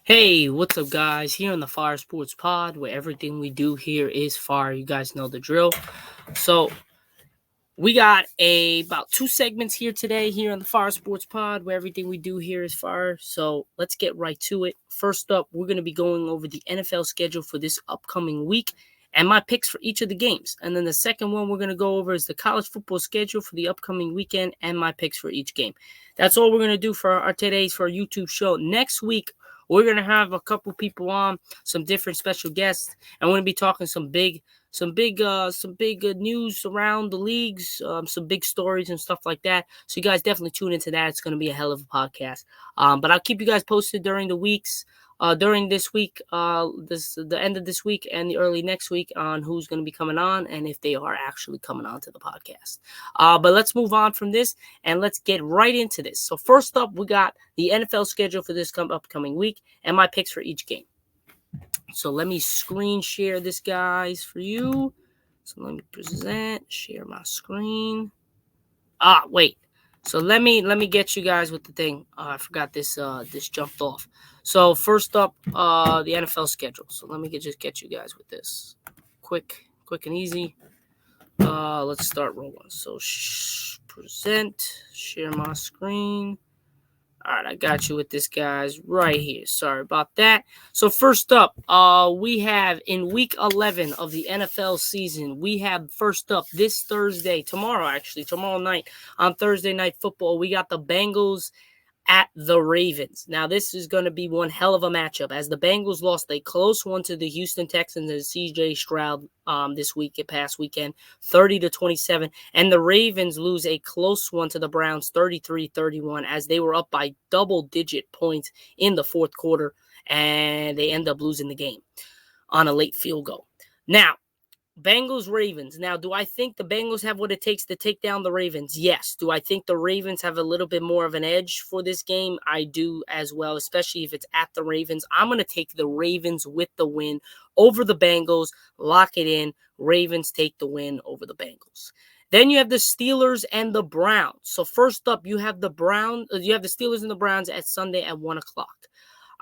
Hey, what's up, guys? Here on the Fire Sports Pod, where everything we do here is fire. You guys know the drill. So, we got about two segments here today here on the Fire Sports Pod, where everything we do here is fire. So, let's get right to it. First up, we're going to be going over the NFL schedule for this upcoming week and my picks for each of the games. And then the second one we're going to go over is the college football schedule for the upcoming weekend and my picks for each game. That's all we're going to do for our YouTube show. Next week, we're going to have a couple people on, some different special guests, and we're going to be talking some big news around the leagues, some big stories and stuff like that. So you guys definitely tune into that. It's going to be a hell of a podcast. But I'll keep you guys posted during the weeks, during this week, the end of this week and the early next week on who's going to be coming on and if they are actually coming on to the podcast. But let's move on from this and let's get right into this. So first up, we got the NFL schedule for this upcoming week and my picks for each game. So let me screen share this, guys, for you. So let me share my screen. Wait. So let me get you guys with the thing. I forgot this jumped off. So first up, the NFL schedule. So let me just get you guys with this. Quick and easy. Let's start rolling. So share my screen. All right, I got you with this, guys, right here. Sorry about that. So first up, we have in week 11 of the NFL season, we have first up this Thursday, tomorrow night on Thursday Night Football, we got the Bengals at the Ravens. Now, this is going to be one hell of a matchup as the Bengals lost a close one to the Houston Texans and C.J. Stroud past weekend, 30-27, and the Ravens lose a close one to the Browns, 33-31, as they were up by double-digit points in the fourth quarter, and they end up losing the game on a late field goal. Now, Bengals-Ravens. Now, do I think the Bengals have what it takes to take down the Ravens? Yes. Do I think the Ravens have a little bit more of an edge for this game? I do as well, especially if it's at the Ravens. I'm going to take the Ravens with the win over the Bengals. Lock it in. Ravens take the win over the Bengals. Then you have the Steelers and the Browns. So first up, you have the Steelers and the Browns at Sunday at 1 o'clock.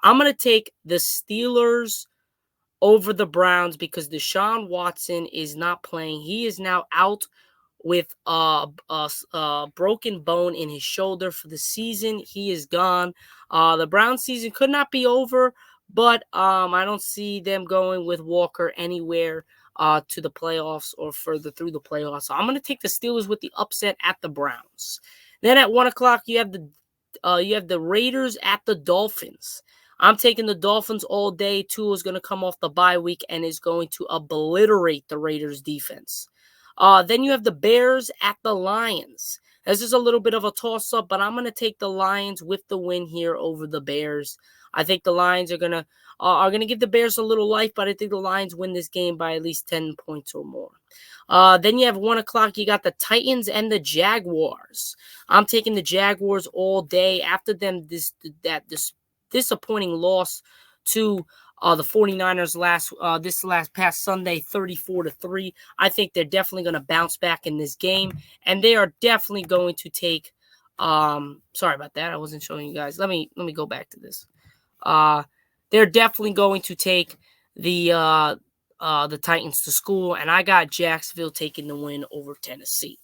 I'm going to take the Steelers over the Browns because Deshaun Watson is not playing. He is now out with a broken bone in his shoulder for the season. He is gone. The Browns season could not be over, but I don't see them going with Walker anywhere to the playoffs or further through the playoffs. So I'm going to take the Steelers with the upset at the Browns. Then at 1 o'clock, you have the Raiders at the Dolphins. I'm taking the Dolphins all day. Tua is going to come off the bye week and is going to obliterate the Raiders defense. Then you have the Bears at the Lions. This is a little bit of a toss-up, but I'm going to take the Lions with the win here over the Bears. I think the Lions are going to give the Bears a little life, but I think the Lions win this game by at least 10 points or more. Then you have 1 o'clock. You got the Titans and the Jaguars. I'm taking the Jaguars all day. After them, this disappointing loss to the 49ers this past Sunday, 34-3. I think they're definitely going to bounce back in this game, and they are definitely going to take. Sorry about that. I wasn't showing you guys. Let me go back to this. They're definitely going to take the Titans to school, and I got Jacksonville taking the win over Tennessee.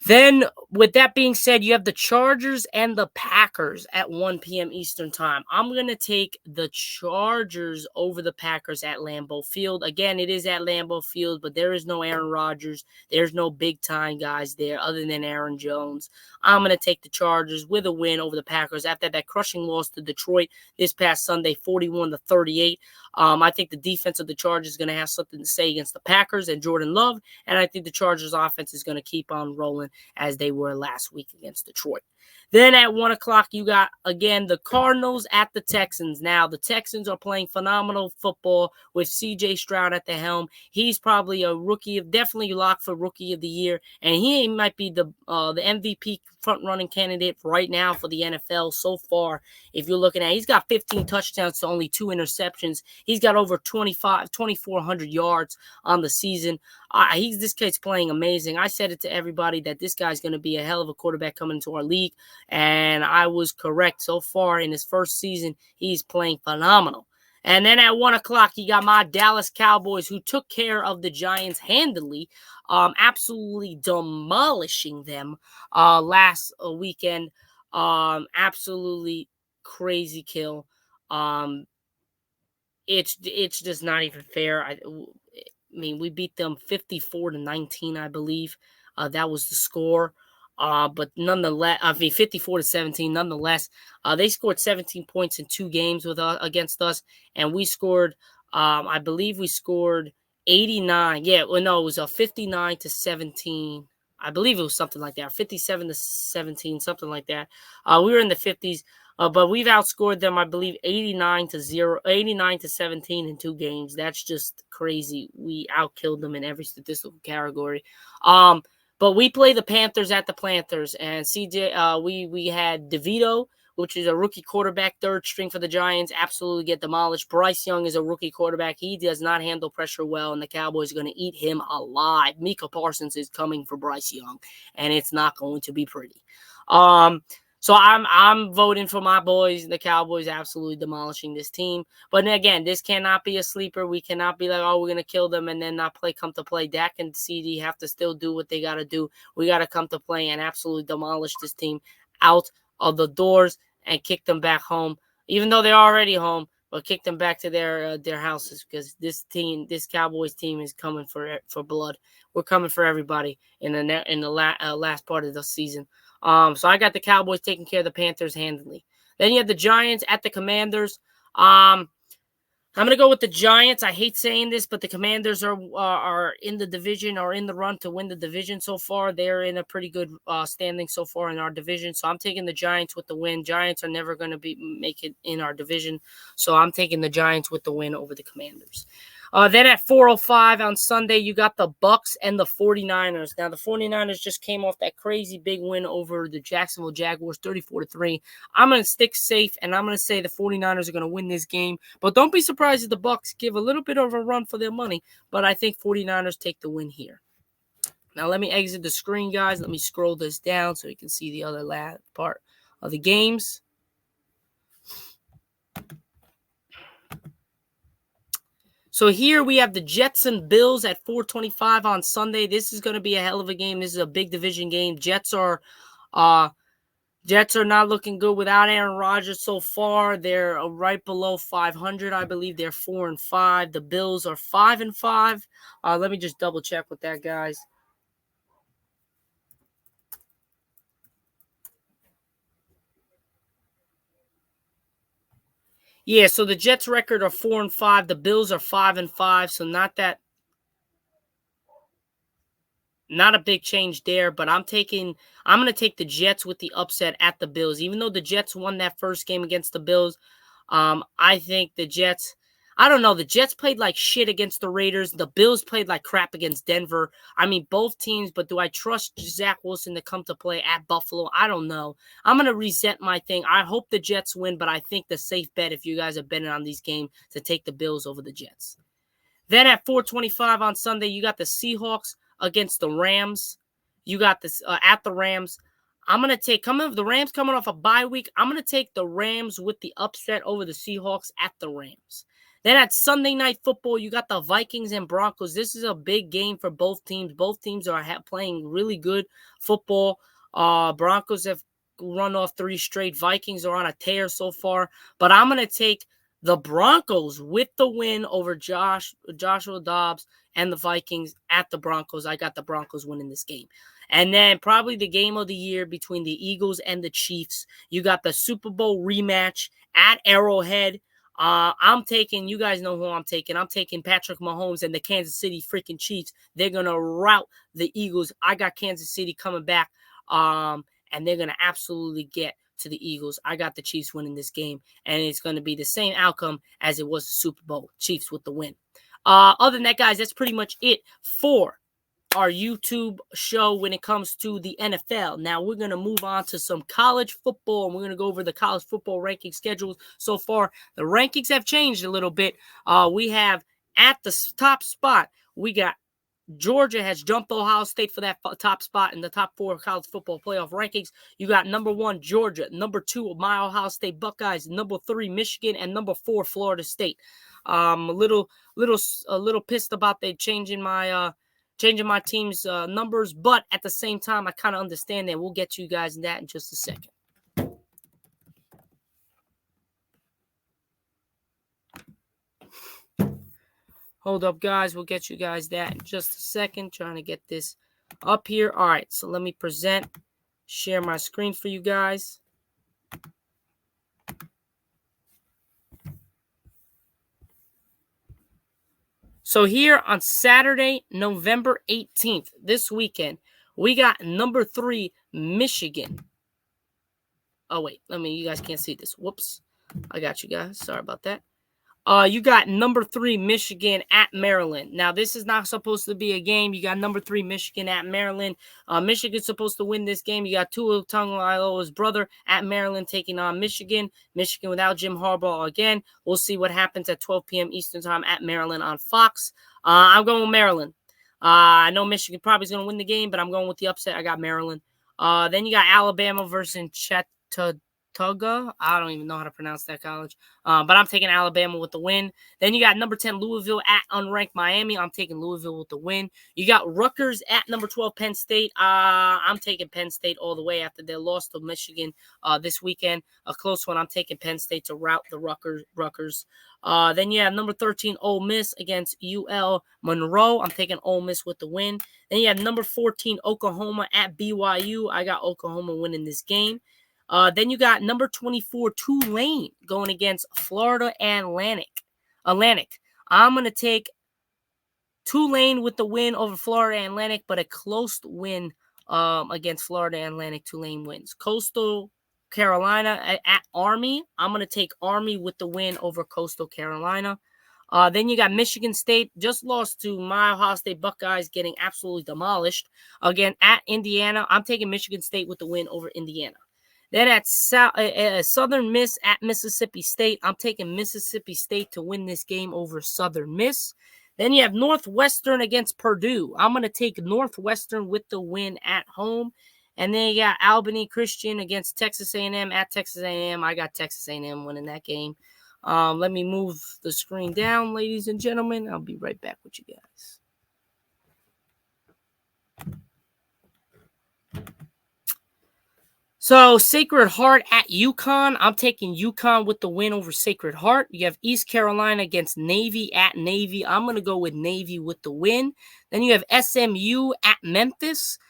Then, with that being said, you have the Chargers and the Packers at 1 p.m. Eastern Time. I'm going to take the Chargers over the Packers at Lambeau Field. Again, it is at Lambeau Field, but there is no Aaron Rodgers. There's no big-time guys there other than Aaron Jones. I'm going to take the Chargers with a win over the Packers after that crushing loss to Detroit this past Sunday, 41-38. I think the defense of the Chargers is going to have something to say against the Packers and Jordan Love, and I think the Chargers offense is going to keep on rolling as they were last week against Detroit. Then at 1 o'clock, you got, again, the Cardinals at the Texans. Now, the Texans are playing phenomenal football with C.J. Stroud at the helm. He's probably definitely locked for Rookie of the Year, and he might be the MVP front-running candidate right now for the NFL so far. If you're looking at, he's got 15 touchdowns to only 2 interceptions. He's got over 2,400 yards on the season. This kid's playing amazing. I said it to everybody that this guy's going to be a hell of a quarterback coming into our league, and I was correct so far. In his first season, he's playing phenomenal. And then at 1:00, you got my Dallas Cowboys, who took care of the Giants handily, absolutely demolishing them last weekend. Absolutely crazy kill. Um, it's just not even fair. I mean, we beat them 54-19, I believe. That was the score. But nonetheless, I mean, 54-17. Nonetheless, they scored 17 points in 2 games against us, and we scored. I believe we scored 89. Yeah, well, no, it was a 59-17. I believe it was something like that, 57-17, something like that. We were in the 50s. But we've outscored them, I believe, 89-0, 89-17 in 2 games. That's just crazy. We outkilled them in every statistical category. But we play the Panthers at the Panthers, and we had DeVito, which is a rookie quarterback, third string for the Giants, absolutely get demolished. Bryce Young is a rookie quarterback. He does not handle pressure well, and the Cowboys are going to eat him alive. Micah Parsons is coming for Bryce Young, and it's not going to be pretty. So I'm voting for my boys, the Cowboys, absolutely demolishing this team. But again, this cannot be a sleeper. We cannot be like, oh, we're gonna kill them and then not come to play. Dak and CD have to still do what they gotta do. We gotta come to play and absolutely demolish this team out of the doors and kick them back home, even though they're already home. But kick them back to their houses, because this Cowboys team is coming for blood. We're coming for everybody in the last part of the season. So I got the Cowboys taking care of the Panthers handily. Then you have the Giants at the Commanders. I'm going to go with the Giants. I hate saying this, but the Commanders are in the division, or in the run to win the division so far. They're in a pretty good standing so far in our division. So I'm taking the Giants with the win. Giants are never going to make it in our division. So I'm taking the Giants with the win over the Commanders. Then at 4:05 on Sunday, you got the Bucks and the 49ers. Now, the 49ers just came off that crazy big win over the Jacksonville Jaguars, 34-3. I'm going to stick safe, and I'm going to say the 49ers are going to win this game. But don't be surprised if the Bucks give a little bit of a run for their money. But I think 49ers take the win here. Now, let me exit the screen, guys. Let me scroll this down so you can see the other last part of the games. So here we have the Jets and Bills at 4:25 on Sunday. This is going to be a hell of a game. This is a big division game. Jets are not looking good without Aaron Rodgers so far. They're right below 500. I believe they're 4-5. The Bills are 5-5. Let me just double check with that, guys. Yeah, so the Jets' record are 4-5. The Bills are 5-5. So not a big change there, but I'm going to take the Jets with the upset at the Bills. Even though the Jets won that first game against the Bills, I think the Jets, I don't know, the Jets played like shit against the Raiders. The Bills played like crap against Denver. I mean, both teams, but do I trust Zach Wilson to come to play at Buffalo? I don't know. I'm going to reset my thing. I hope the Jets win, but I think the safe bet, if you guys are betting on these games, to take the Bills over the Jets. Then at 4:25 on Sunday, you got the Seahawks against the Rams. You got this at the Rams. I'm going to take the Rams coming off a bye week. I'm going to take the Rams with the upset over the Seahawks at the Rams. Then at Sunday Night Football, you got the Vikings and Broncos. This is a big game for both teams. Both teams are playing really good football. Broncos have run off 3 straight. Vikings are on a tear so far. But I'm going to take the Broncos with the win over Joshua Dobbs and the Vikings at the Broncos. I got the Broncos winning this game. And then probably the game of the year between the Eagles and the Chiefs. You got the Super Bowl rematch at Arrowhead. You guys know who I'm taking. I'm taking Patrick Mahomes and the Kansas City freaking Chiefs. They're going to rout the Eagles. I got Kansas City coming back, and they're going to absolutely get to the Eagles. I got the Chiefs winning this game, and it's going to be the same outcome as it was the Super Bowl. Chiefs with the win. Other than that, guys, that's pretty much it for our YouTube show when it comes to the NFL. Now we're going to move on to some college football, and we're going to go over the college football ranking schedules so far. The rankings have changed a little bit. We have at the top spot, we got Georgia has jumped Ohio State for that top spot in the top 4 college football playoff rankings. You got number 1, Georgia, number 2, my Ohio State Buckeyes, number 3, Michigan, and number 4, Florida State. A little pissed about they changing my team's numbers, but at the same time, I kind of understand that. We'll get you guys in that in just a second. Hold up, guys. We'll get you guys that in just a second. Trying to get this up here. All right, so let me share my screen for you guys. So here on Saturday, November 18th, this weekend, we got number 3, Michigan. Oh, wait. You guys can't see this. Whoops. I got you guys. Sorry about that. You got number 3, Michigan at Maryland. Now, this is not supposed to be a game. You got number 3, Michigan at Maryland. Michigan's supposed to win this game. You got Tua Tagovailoa's brother at Maryland taking on Michigan. Michigan without Jim Harbaugh again. We'll see what happens at 12 p.m. Eastern time at Maryland on Fox. I'm going with Maryland. I know Michigan probably is going to win the game, but I'm going with the upset. I got Maryland. Then you got Alabama versus Chattanooga. I don't even know how to pronounce that college. But I'm taking Alabama with the win. Then you got number 10, Louisville at unranked Miami. I'm taking Louisville with the win. You got Rutgers at number 12, Penn State. I'm taking Penn State all the way after their loss to Michigan this weekend. A close one. I'm taking Penn State to rout the Rutgers. Then you have number 13, Ole Miss against UL Monroe. I'm taking Ole Miss with the win. Then you have number 14, Oklahoma at BYU. I got Oklahoma winning this game. Then you got number 24, Tulane, going against Florida Atlantic. I'm going to take Tulane with the win over Florida Atlantic, but a close win against Florida Atlantic. Tulane wins. Coastal Carolina at Army. I'm going to take Army with the win over Coastal Carolina. Then you got Michigan State, just lost to my Ohio State Buckeyes, getting absolutely demolished. Again, at Indiana, I'm taking Michigan State with the win over Indiana. Then at Southern Miss at Mississippi State, I'm taking Mississippi State to win this game over Southern Miss. Then you have Northwestern against Purdue. I'm going to take Northwestern with the win at home. And then you got Albany Christian against Texas A&M at Texas A&M. I got Texas A&M winning that game. Let me move the screen down, ladies and gentlemen. I'll be right back with you guys. So, Sacred Heart at UConn. I'm taking UConn with the win over Sacred Heart. You have East Carolina against Navy at Navy. I'm going to go with Navy with the win. Then you have SMU at Memphis.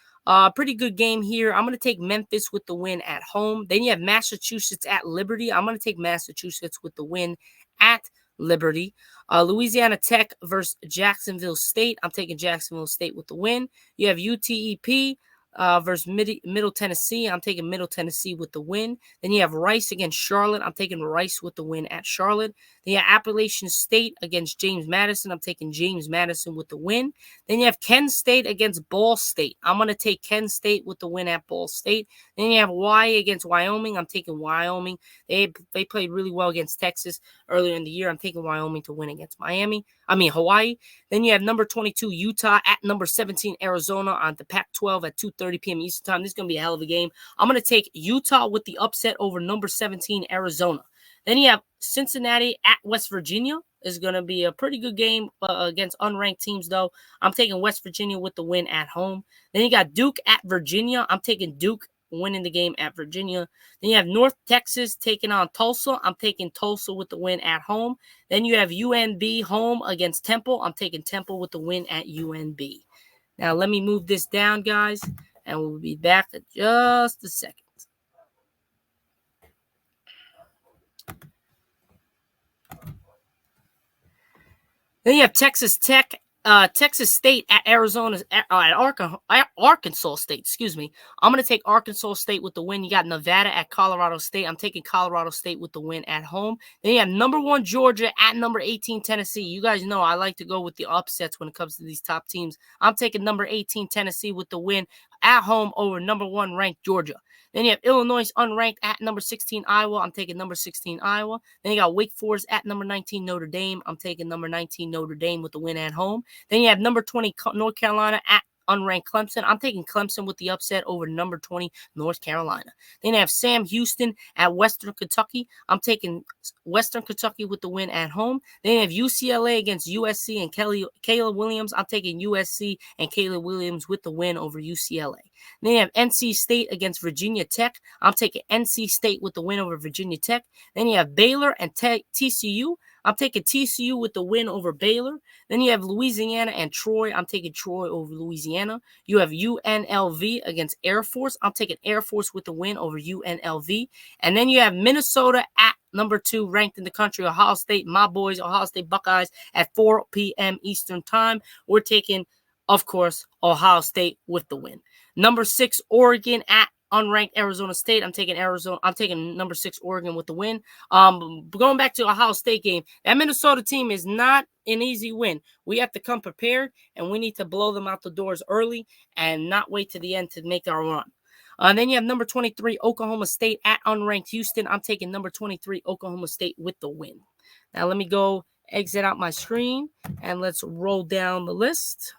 Pretty good game here. I'm going to take Memphis with the win at home. Then you have Massachusetts at Liberty. I'm going to take Massachusetts with the win at Liberty. Louisiana Tech versus Jacksonville State. I'm taking Jacksonville State with the win. You have UTEP versus Middle Tennessee. I'm taking Middle Tennessee with the win. Then you have Rice against Charlotte. I'm taking Rice with the win at Charlotte. Then you have Appalachian State against James Madison. I'm taking James Madison with the win. Then you have Kent State against Ball State. I'm going to take Kent State with the win at Ball State. Then you have Hawaii against Wyoming. I'm taking Wyoming. They played really well against Texas earlier in the year. I'm taking Wyoming to win against Hawaii. Then you have number 22, Utah at number 17, Arizona on the Pac-12 at 2:30 p.m. Eastern time. This is going to be a hell of a game. I'm going to take Utah with the upset over number 17, Arizona. Then you have Cincinnati at West Virginia. Is going to be a pretty good game against unranked teams, though. I'm taking West Virginia with the win at home. Then you got Duke at Virginia. I'm taking Duke winning the game at Virginia. Then you have North Texas taking on Tulsa. I'm taking Tulsa with the win at home. Then you have UNB home against Temple. I'm taking Temple with the win at UNB. Now, let me move this down, guys, and we'll be back in just a second. Then you have Texas State at Arkansas State. Excuse me. I'm going to take Arkansas State with the win. You got Nevada at Colorado State. I'm taking Colorado State with the win at home. Then you have number 1 Georgia at number 18 Tennessee. You guys know I like to go with the upsets when it comes to these top teams. I'm taking number 18 Tennessee with the win at home over number 1 ranked Georgia. Then you have Illinois unranked at number 16 Iowa. I'm taking number 16 Iowa. Then you got Wake Forest at number 19 Notre Dame. I'm taking number 19 Notre Dame with the win at home. Then you have number 20 North Carolina at unranked Clemson. I'm taking Clemson with the upset over number 20 North Carolina. Then you have Sam Houston at Western Kentucky. I'm taking Western Kentucky with the win at home. Then you have UCLA against USC and Caleb Williams. I'm taking USC and Caleb Williams with the win over UCLA. Then you have NC State against Virginia Tech. I'm taking NC State with the win over Virginia Tech. Then you have Baylor and TCU. I'm taking TCU with the win over Baylor. Then you have Louisiana and Troy. I'm taking Troy over Louisiana. You have UNLV against Air Force. I'm taking Air Force with the win over UNLV. And then you have Minnesota at number 2 ranked in the country, Ohio State. My boys, Ohio State Buckeyes at 4 p.m. Eastern time. We're taking, of course, Ohio State with the win. Number 6, Oregon at unranked Arizona State. I'm taking Arizona. I'm taking number 6 Oregon with the win. Going back to Ohio State game, that Minnesota team is not an easy win. We have to come prepared, and we need to blow them out the doors early and not wait to the end to make our run. Then you have number 23 Oklahoma State at unranked Houston. I'm taking number 23 Oklahoma State with the win. Now let me go exit out my screen and let's roll down the list.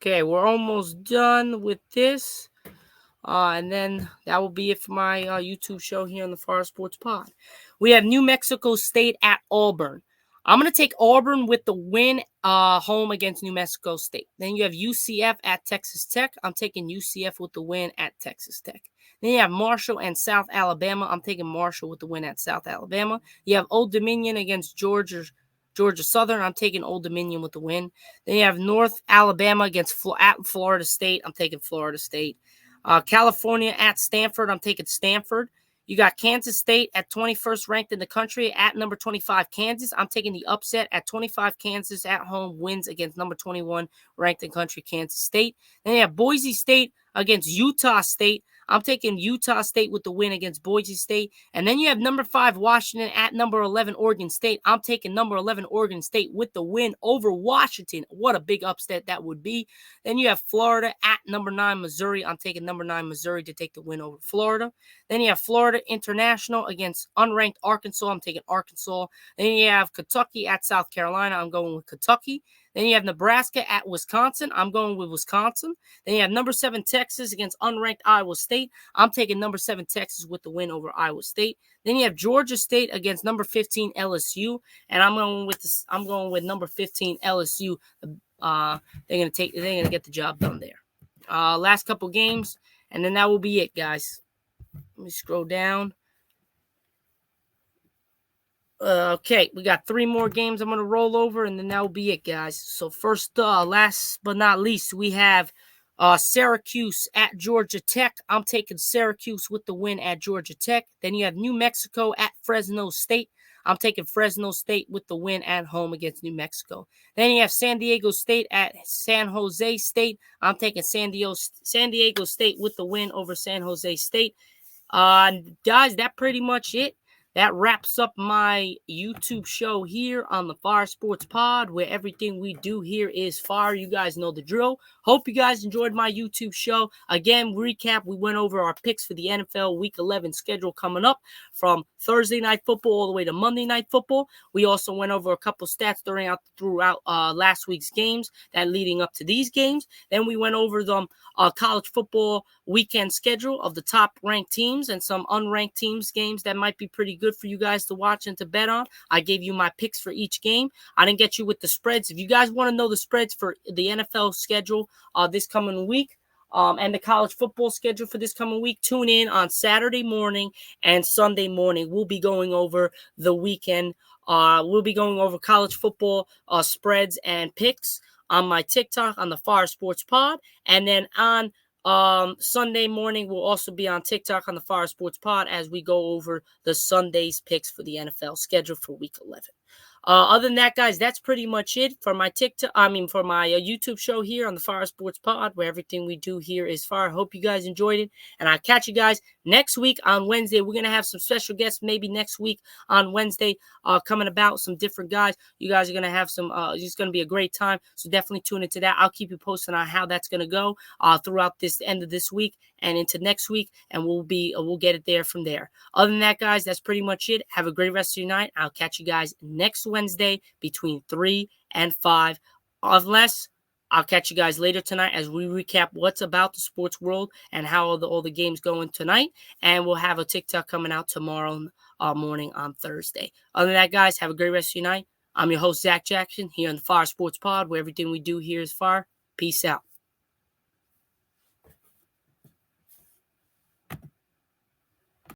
Okay, we're almost done with this. And then that will be it for my YouTube show here on the Far Sports Pod. We have New Mexico State at Auburn. I'm going to take Auburn with the win home against New Mexico State. Then you have UCF at Texas Tech. I'm taking UCF with the win at Texas Tech. Then you have Marshall and South Alabama. I'm taking Marshall with the win at South Alabama. You have Old Dominion against Georgia Southern. I'm taking Old Dominion with the win. Then you have North Alabama against at Florida State. I'm taking Florida State. California at Stanford. I'm taking Stanford. You got Kansas State at 21st ranked in the country at number 25 Kansas. I'm taking the upset at 25 Kansas at home wins against number 21 ranked in country Kansas State. Then you have Boise State against Utah State. I'm taking Utah State with the win against Boise State. And then you have number 5 Washington at number 11 Oregon State. I'm taking number 11 Oregon State with the win over Washington. What a big upset that would be. Then you have Florida at number 9 Missouri. I'm taking number 9 Missouri to take the win over Florida. Then you have Florida International against unranked Arkansas. I'm taking Arkansas. Then you have Kentucky at South Carolina. I'm going with Kentucky. Then you have Nebraska at Wisconsin. I'm going with Wisconsin. Then you have number 7 Texas against unranked Iowa State. I'm taking number 7 Texas with the win over Iowa State. Then you have Georgia State against number 15 LSU, and I'm going with number 15 LSU. They're gonna get the job done there. Last couple games, and then that will be it, guys. Let me scroll down. Okay, we got 3 more games I'm going to roll over, and then that will be it, guys. So first, last but not least, we have Syracuse at Georgia Tech. I'm taking Syracuse with the win at Georgia Tech. Then you have New Mexico at Fresno State. I'm taking Fresno State with the win at home against New Mexico. Then you have San Diego State at San Jose State. I'm taking San Diego State with the win over San Jose State. Guys, that pretty much it. That wraps up my YouTube show here on the Fire Sports Pod, where everything we do here is fire. You guys know the drill. Hope you guys enjoyed my YouTube show. Again, recap, we went over our picks for the NFL Week 11 schedule coming up from Thursday Night Football all the way to Monday Night Football. We also went over a couple stats throughout last week's games that leading up to these games. Then we went over the college football weekend schedule of the top-ranked teams and some unranked teams games that might be pretty good for you guys to watch and to bet on. I gave you my picks for each game. I didn't get you with the spreads. If you guys want to know the spreads for the NFL schedule this coming week and the college football schedule for this coming week, tune in on Saturday morning and Sunday morning. We'll be going over the weekend. We'll be going over college football spreads and picks on my TikTok on the Fire Sports Pod. And then on Sunday morning, we'll also be on TikTok on the Fire Sports Pod as we go over the Sunday's picks for the NFL schedule for Week 11. Other than that, guys, that's pretty much it for my TikTok. I mean, for my YouTube show here on the Fire Sports Pod, where everything we do here is fire. Hope you guys enjoyed it, and I'll catch you guys next week on Wednesday. We're gonna have some special guests, maybe next week on Wednesday, coming about some different guys. You guys are gonna have some. It's gonna be a great time. So definitely tune into that. I'll keep you posted on how that's gonna go throughout this end of this week and into next week, and we'll get it there from there. Other than that, guys, that's pretty much it. Have a great rest of your night. I'll catch you guys next Wednesday between 3 and 5. Unless I'll catch you guys later tonight as we recap what's about the sports world and how all the games going tonight. And we'll have a TikTok coming out tomorrow morning on Thursday. Other than that, guys, have a great rest of your night. I'm your host, Zach Jackson, here on the Fire Sports Pod, where everything we do here is fire. Peace out.